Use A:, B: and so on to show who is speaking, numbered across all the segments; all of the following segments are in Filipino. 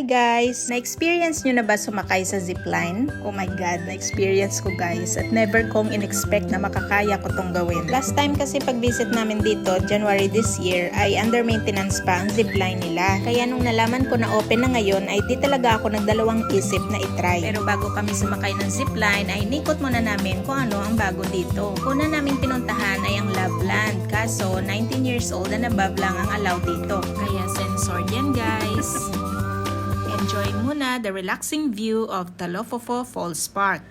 A: Hi guys! Na-experience nyo na ba sumakay sa zipline? Oh my God, na-experience ko guys at never kong in-expect na makakaya ko tong gawin. Last time kasi pag-visit namin dito, January this year, ay under maintenance pa ang zipline nila. Kaya nung nalaman ko na open na ngayon ay di talaga ako nagdalawang isip na itry. Pero bago kami sumakay ng zipline ay nikot muna namin kung ano ang bago dito. Una namin pinuntahan ay ang Loveland. Kaso 19 years old and above lang ang allowed dito. Kaya censored yan guys. Enjoy muna the relaxing view of Talofofo Falls Park.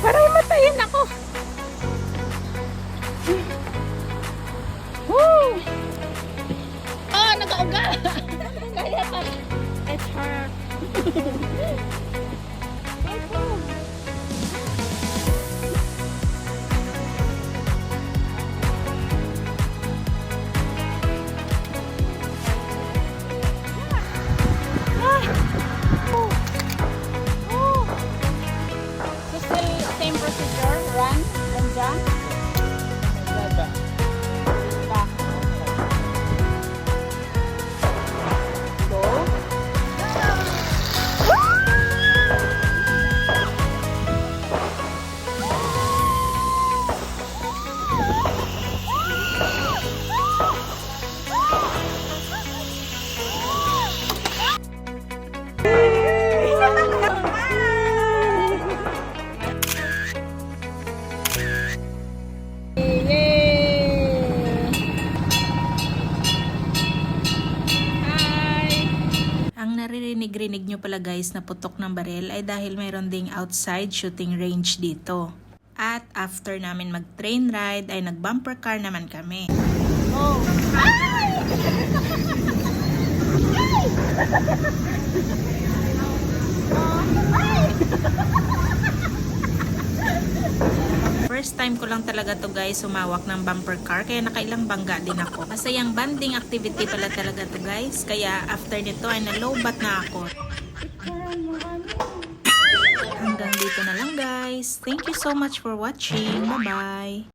B: Parang matayin ako. Woo! Oh, nag-auga. Kaya pa. It's hard. Same procedure, run, and jump. Back. Go.
A: Ang naririnig-rinig nyo pala guys na putok ng baril ay dahil mayroon ding outside shooting range dito. At after namin mag-train ride ay nag-bumper car naman kami.
B: Oh. Ay!
A: First time ko lang talaga to guys sumawak ng bumper car kaya nakailang bangga din ako. Masayang banding activity pala talaga to guys kaya after nito ay na-lowbat na ako. Hanggang dito na lang guys. Thank you so much for watching. Bye bye!